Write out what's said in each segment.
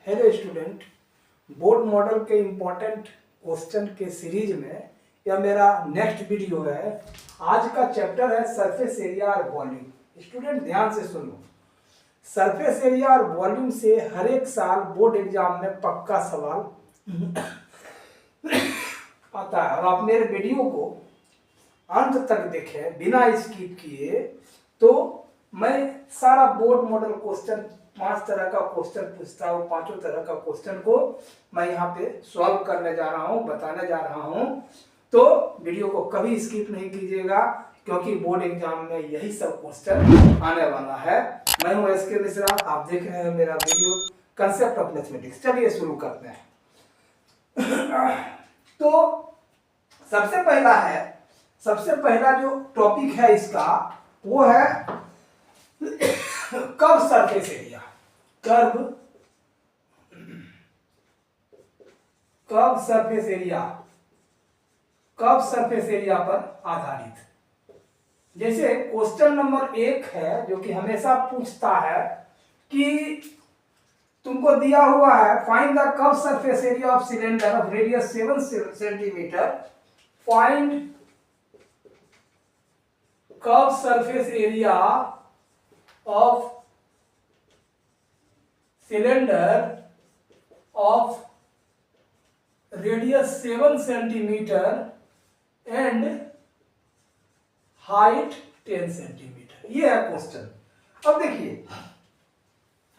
Hello student, board model के important question के series में यह मेरा नेक्स्ट वीडियो है। आज का चैप्टर है सरफेस एरिया और वॉल्यूम। स्टूडेंट ध्यान से सुनो, सरफेस एरिया और वॉल्यूम से हर एक साल बोर्ड एग्जाम में पक्का सवाल आता है। और आप मेरे वीडियो को अंत तक देखें बिना स्किप किए, तो मैं सारा बोर्ड मॉडल क्वेश्चन 5 तरह का क्वेश्चन पूछता हूँ। 5 तरह का क्वेश्चन को मैं यहाँ पे सॉल्व करने जा रहा हूँ, बताने जा रहा हूँ। तो वीडियो को कभी स्किप नहीं कीजिएगा, क्योंकि बोर्ड एग्जाम में यही सब क्वेश्चन आने वाला है। मैं हूँ एसके मिश्रा, आप देख रहे हैं मेरा वीडियो कंसेप्ट ऑफ मैथमेटिक्स। चलिए शुरू करते हैं। तो सबसे पहला जो टॉपिक है इसका, वो है curve surface area. Curve surface area पर आधारित। जैसे क्वेश्चन नंबर 1 है, जो कि हमेशा पूछता है कि तुमको दिया हुआ है find the curve surface area of cylinder of radius 7 centimetre. Find curve surface area of cylinder of radius 7 centimetre and height 10 centimetre. ये है क्वेश्चन। अब देखिए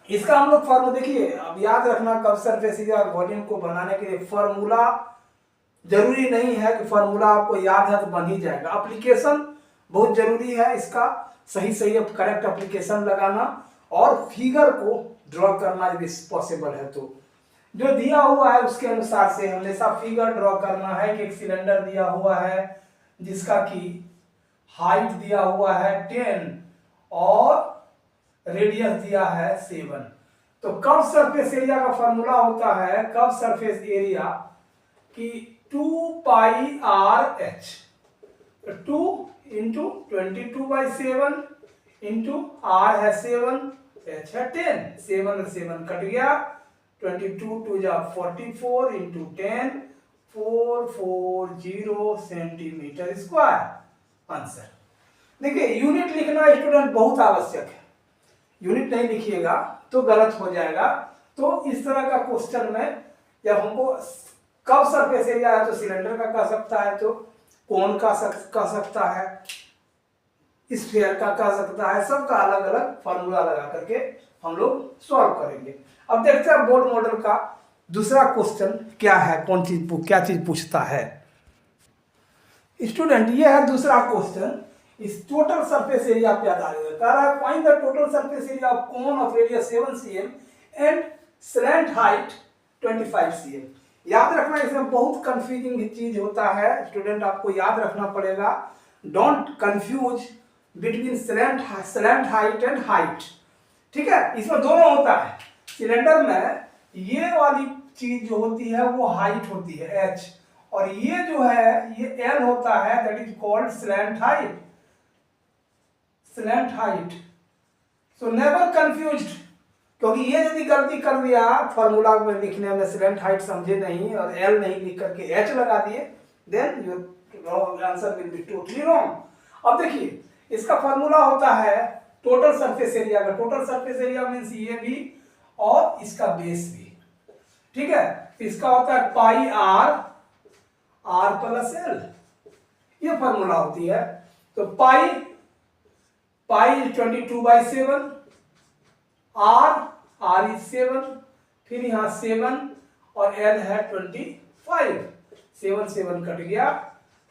इसका हम लोग फॉर्मूला देखिए। अब याद रखना, कर्व सरफेस एरिया और वॉल्यूम को बनाने के लिए फॉर्मूला जरूरी नहीं है कि फॉर्मूला आपको याद है तो बन ही जाएगा। एप्लीकेशन बहुत जरूरी है, इसका सही करेक्ट एप्लीकेशन लगाना और फिगर को ड्रॉ करना यदि पॉसिबल है तो। जो दिया हुआ है उसके अनुसार से हमेशा फिगर ड्रॉ करना है कि एक सिलेंडर दिया हुआ है जिसका कि हाइट दिया हुआ है 10 और रेडियस दिया है 7। तो कर्व सरफेस एरिया का फॉर्मूला होता है कर्व सरफेस एरिया की 2 pi r h. 2 into 22/7 into r है 7, एच है 10। 7 और 7 कट गया, 22 2 जा 44 इंटू 10 440 सेंटीमीटर स्क्वायर आंसर। देखिए यूनिट लिखना स्टूडेंट बहुत आवश्यक है। यूनिट नहीं लिखिएगा तो गलत हो जाएगा। तो इस तरह का क्वेश्चन में जब हमको कर्व सरफेस एरिया है तो सिलेंडर का कह सकता है, तो कोन का कह सकता है, स्फीयर का कह सकता है। सबका अलग अलग फॉर्मूला लगा करके हम लोग सॉल्व करेंगे। अब देखते हैं बोर्ड मॉडल का दूसरा क्वेश्चन क्या है, क्या चीज पूछता है स्टूडेंट। ये है दूसरा क्वेश्चन, इस टोटल सरफेस एरिया पे आधारित है। कह रहा है find the total surface area of cone of radius 7 cm and slant height 25 cm। याद रखना, इसमें बहुत कंफ्यूजिंग चीज होता है स्टूडेंट, आपको याद रखना पड़ेगा। Don't confuse between slant height and height. ठीक है, इसमें दोनों होता है। सिलेंडर में ये वाली चीज जो होती है वो हाइट होती है h, और ये जो है ये l होता है, that is called slant height. So never confused, क्योंकि ये यदि गलती कर दिया फॉर्मूला में लिखने में, स्लैंट हाइट समझे नहीं और l नहीं लिख करके h लगा दिए, then your answer will be totally wrong. अब देखिए इसका फॉर्मूला होता है टोटल सरफेस एरिया का। टोटल सरफेस एरिया मींस ये भी और इसका बेस भी। ठीक है, इसका होता है पाई आर प्लस एल, ये फॉर्मूला होती है। तो पाई 22/7, आर इज 7, फिर यहाँ 7 और एल है 25। 7 कट गया,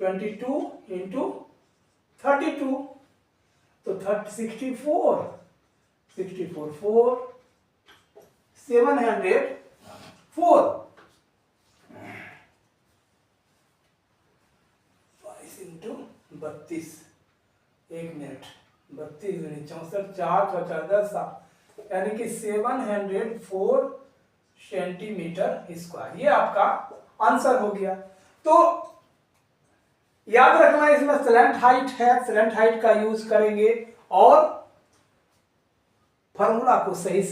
22 इंटू 32, तो 64 4 704 इंटू 32, 1 मिनट, 32 64 4 14 7, यानी कि 704 सेंटीमीटर स्क्वायर। ये आपका आंसर हो गया। तो याद रखना इसमें स्लैंट हाइट है, स्लैंट हाइट का यूज करेंगे और फॉर्मूला को सही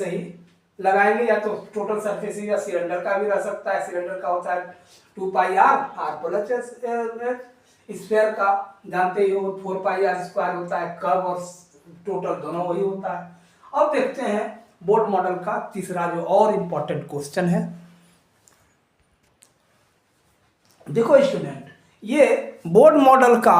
लगाएंगे, या तो टोटल सरफेस एरिया सिलेंडर का भी रह सकता है, सिलेंडर का होता है 2 pi r plus H, sphere का जानते ही हो 4 पाई आर स्क्वायर होता है, कर्व और टोटल दोनों वही होता है। अब देखते हैं बोर्ड मॉडल का तीसरा जो और इम्पोर्टेंट क्वेश्चन है। देखो स्टूडेंट, ये बोर्ड मॉडल का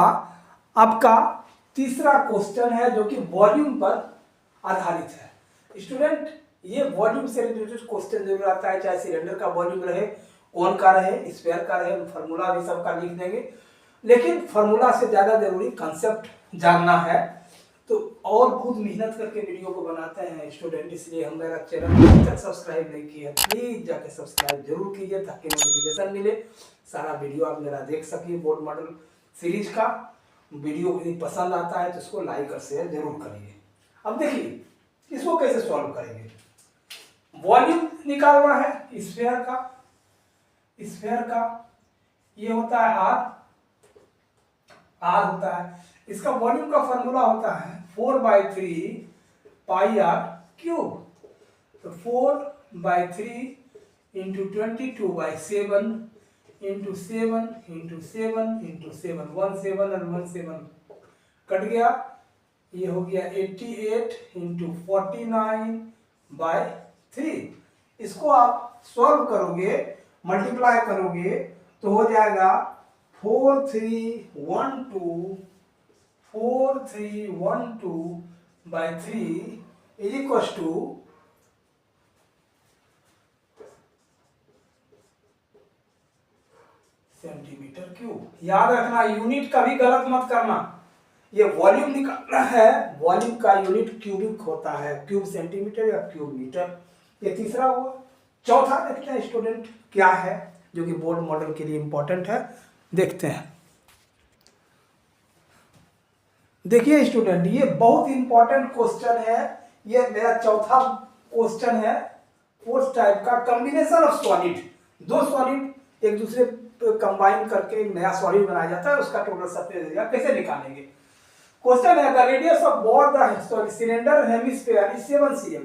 आपका तीसरा क्वेश्चन है जो कि वॉल्यूम पर आधारित है। स्टूडेंट, ये वॉल्यूम से रिलेटेड क्वेश्चन जरूर आता है, चाहे सिलेंडर का वॉल्यूम रहे, कौन का रहे, स्फीयर का रहे, फार्मूला भी सबका लिख देंगे, लेकिन फार्मूला से ज्यादा जरूरी कंसेप्ट जानना है। तो और खुद मेहनत करके वीडियो को बनाते हैं स्टूडेंट, इसलिए हम मेरा चैनल अभी तक सब्सक्राइब नहीं किया, प्लीज जाके सब्सक्राइब जरूर कीजिए ताकि नोटिफिकेशन मिले, सारा वीडियो आप मेरा देख सकिए। बोर्ड मॉडल सीरीज का वीडियो यदि पसंद आता है तो इसको लाइक और शेयर जरूर करिए। अब देखिए इसको कैसे सॉल्व करेंगे। वॉल्यूम निकालना है स्फीयर का, स्फीयर का ये होता है आर होता है, इसका वॉल्यूम का फॉर्मूला होता है 4/3 पाई आर क्यूब। तो 4/3 इंटू 22/7 इंटू 7 इंटू 7 इंटू 7, 1 7 और 1 7 कट गया, ये हो गया 88 इंटू 49/3। इसको आप सॉल्व करोगे, मल्टीप्लाई करोगे तो हो जाएगा 4312/3 is equal two centimetre cube. याद रखना यूनिट कभी गलत मत करना, ये वॉल्यूम निकालना है, वॉल्यूम का यूनिट क्यूबिक होता है, क्यूब सेंटीमीटर या क्यूब मीटर। ये तीसरा हुआ। चौथा देखते हैं स्टूडेंट क्या है जो कि बोर्ड मॉडल के लिए इंपॉर्टेंट है, देखते हैं। देखिए स्टूडेंट, ये बहुत इंपॉर्टेंट क्वेश्चन है, ये मेरा चौथा क्वेश्चन है फोर्थ टाइप का। कॉम्बिनेशन ऑफ सॉलिड, दो सॉलिड एक दूसरे कंबाइन करके एक नया सॉलिड बनाया जाता है, उसका टोटल सरफेस एरिया कैसे निकालेंगे। क्वेश्चन है the radius of both the cylinder hemisphere is 7 cm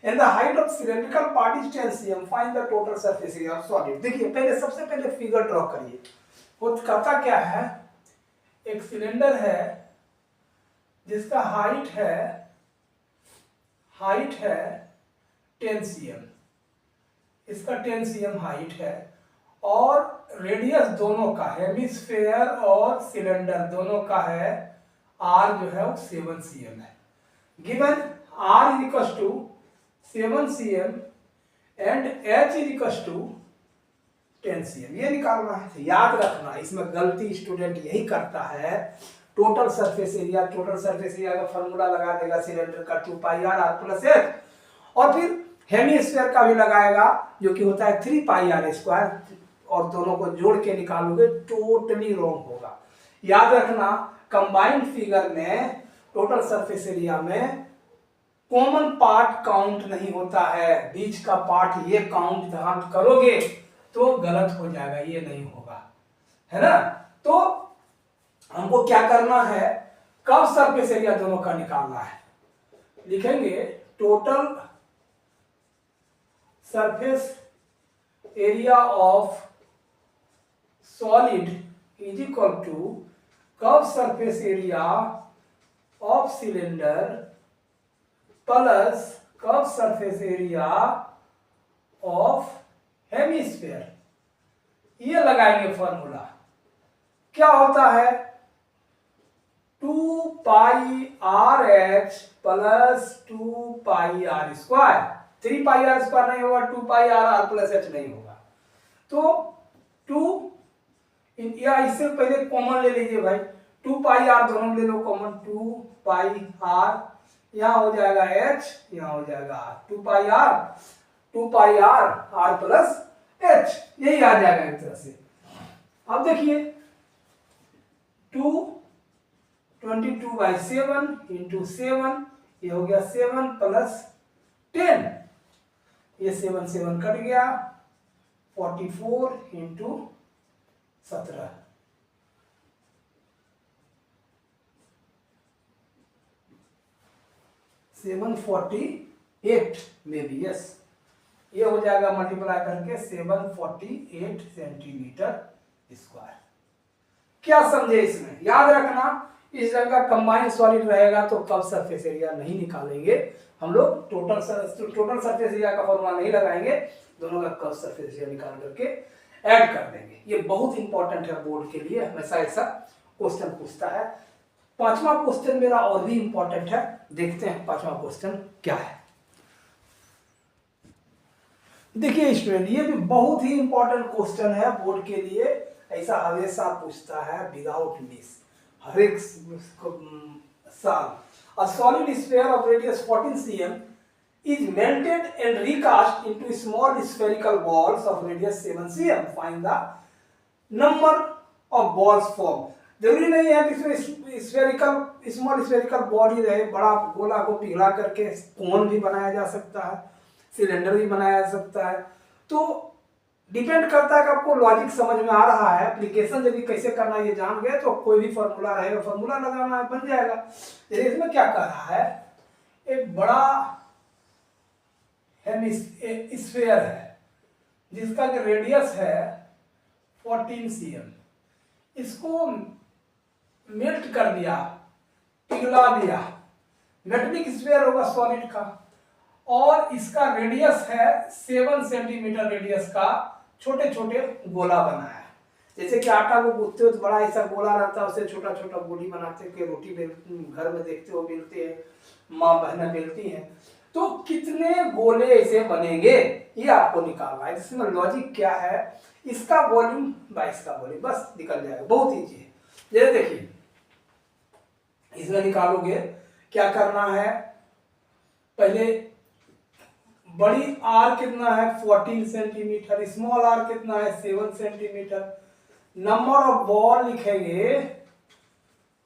and the height of cylindrical part is 10 cm, find the total surface area of solid। देखिए पहले सबसे पहले फिगर ड्रॉ करिए। वो करता क्या है, एक सिलेंडर है जिसका हाइट है 10 cm, इसका 10 cm हाइट है, और रेडियस दोनों का, हेमिस्फीयर और सिलेंडर दोनों का है, r जो है वो 7 cm है। Given r is equal to 7 cm and h is equal to 10 cm, ये निकालना है। याद रखना इसमें गलती स्टूडेंट यही करता है, total surface area, total surface area का फॉर्मूला लगा देगा सिलेंडर का 2 पाई आर प्लस एच, और फिर हेमिस्फीयर का भी लगाएगा जो कि होता है 3 पाई आर स्क्वायर, और दोनों को जोड़ के निकालोगे, टोटली रॉन्ग होगा। याद रखना कंबाइंड फिगर में टोटल सरफेस एरिया में कॉमन पार्ट काउंट नहीं होता है, बीच का पार्ट ये काउंट करोगे तो गलत हो जाएगा, ये नहीं होगा, है ना। तो हमको क्या करना है, कब सरफेस एरिया दोनों का निकालना है, लिखेंगे total surface area of solid is equal to curve surface area of cylinder plus curve surface area of hemisphere. ये लगाएंगे फॉर्मूला, क्या होता है 2 pi r h plus 2 pi r square, 3 pi r square नहीं होगा, 2 पाई आर प्लस एच नहीं होगा। तो 2 या इससे पहले कॉमन ले लीजिए भाई, 2 पाई आर दोनों ले लो कॉमन, 2 पाई आर, यहाँ हो जाएगा h, यहाँ हो जाएगा r, 2 pi r plus h, यही आ जाएगा एक तरह से। अब देखिए 22/7 इंटू 7, ये हो गया 7 प्लस 10, ये 7 7 कट गया, 44 इंटू 17, 748 में भी, यस ये हो जाएगा मल्टीप्लाई करके 748 सेंटीमीटर स्क्वायर। क्या समझे इसमें? याद रखना इस जगह का कंबाइंड सॉलिड रहेगा तो कर्व सरफेस एरिया नहीं निकालेंगे हम लोग, टोटल सरफेस एरिया का फॉर्मूला नहीं लगाएंगे, दोनों का कर्व सरफेस एरिया निकाल करके ऐड कर देंगे। ये बहुत इंपॉर्टेंट है बोर्ड के लिए, हमेशा ऐसा क्वेश्चन पूछता है। पांचवा क्वेश्चन मेरा और भी इंपॉर्टेंट है, देखते हैं पांचवा क्वेश्चन क्या है। देखिए स्टूडेंट, ये भी बहुत ही इंपॉर्टेंट क्वेश्चन है बोर्ड के लिए, ऐसा हमेशा पूछता है विदाउट मिस हर एक साल। A solid sphere of radius 14 cm is melted and recast into small spherical balls of radius 7 cm. Find the number of balls formed. जरूरी नहीं है कि इसमें स्मॉल स्फेरिकल बॉल ही रहे, बड़ा गोला को पिघला करके कोन भी बनाया जा सकता है, सिलेंडर भी बनाया जा सकता है। तो डिपेंड करता है कि आपको लॉजिक समझ में आ रहा है, एप्लीकेशन यदि कैसे करना ये जान गए तो कोई भी फॉर्मूला रहेगा, फॉर्मूला लगाना है बन जाएगा। जैसे इसमें क्या कर रहा है, एक बड़ा स्फीयर है जिसका रेडियस है 14 cm, इसको मेल्ट कर दिया, पिघला दिया, मेटेलिक स्फीयर होगा सॉलिड का, और इसका रेडियस है 7 सेंटीमीटर रेडियस का छोटे छोटे गोला बनाया। जैसे कि आटा को गूंथते हो तो बड़ा ऐसा गोला रहता है, उससे छोटा छोटा गोली बनाते के रोटी घर में देखते हो बेलते हैं, माँ बहनें बेलती हैं। तो कितने गोले ऐसे बनेंगे ये आपको निकालना है। इसमें लॉजिक क्या है, इसका वॉल्यूम बाय इसका वॉल्यूम, बस निकल जाएगा, बहुत ईजी है। जैसे देखिए इसमें निकालोगे, क्या करना है, पहले बड़ी आर कितना है 14 सेंटीमीटर, स्मॉल आर कितना है 7 सेंटीमीटर। नंबर ऑफ बॉल लिखेंगे,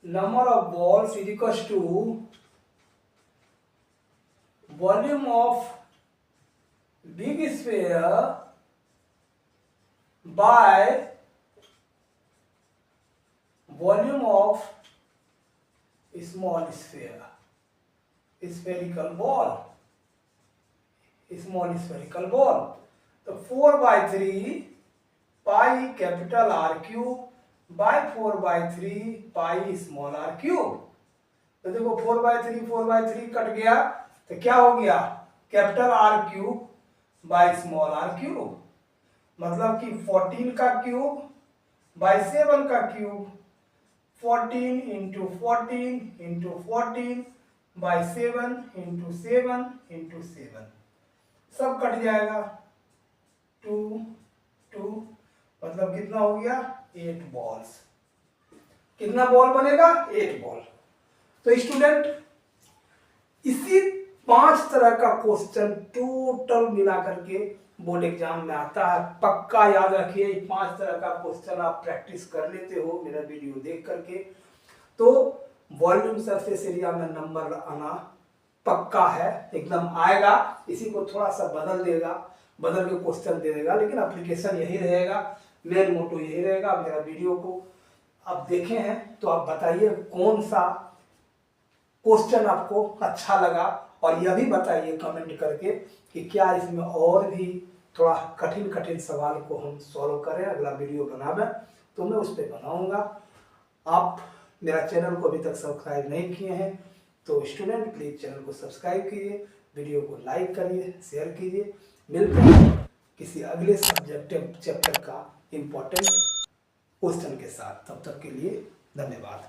number of balls is equal to volume of big sphere by volume of small sphere, spherical ball, small spherical ball. तो 4/3 pi capital r cube by 4/3 pi small r cube. तो देखो 4/3 cut गया तो क्या हो गया, capital r cube by small r cube, मतलब कि 14 का क्यूब बाय 7 का क्यूब, 14 इंटू 14 बाय 7 इंटू 7 सब कट जाएगा, 2 मतलब कितना हो गया 8 बॉल्स। कितना बॉल बनेगा 8 बॉल। तो स्टूडेंट इसी 5 तरह का क्वेश्चन टोटल मिला करके बोर्ड एग्जाम में आता है, पक्का याद रखिए। 5 तरह का क्वेश्चन आप प्रैक्टिस कर लेते हो मेरा वीडियो देख करके, तो वॉल्यूम सरफेस एरिया में नंबर आना पक्का है, एकदम आएगा। इसी को थोड़ा सा बदल देगा, बदल के क्वेश्चन दे देगा, लेकिन एप्लीकेशन यही रहेगा, मेन मोटो यही रहेगा। मेरा वीडियो को आप देखे हैं तो आप बताइए कौन सा क्वेश्चन आपको अच्छा लगा, और यह भी बताइए कमेंट करके कि क्या इसमें और भी थोड़ा कठिन सवाल को हम सॉल्व करें, अगला वीडियो बनावे तो मैं उस पर बनाऊंगा। आप मेरा चैनल को अभी तक सब्सक्राइब नहीं किए हैं तो स्टूडेंट प्लीज चैनल को सब्सक्राइब कीजिए, वीडियो को लाइक करिए, शेयर कीजिए। मिलते हैं किसी अगले सब्जेक्टिव चैप्टर का इम्पोर्टेंट क्वेश्चन के साथ, तब तक के लिए धन्यवाद।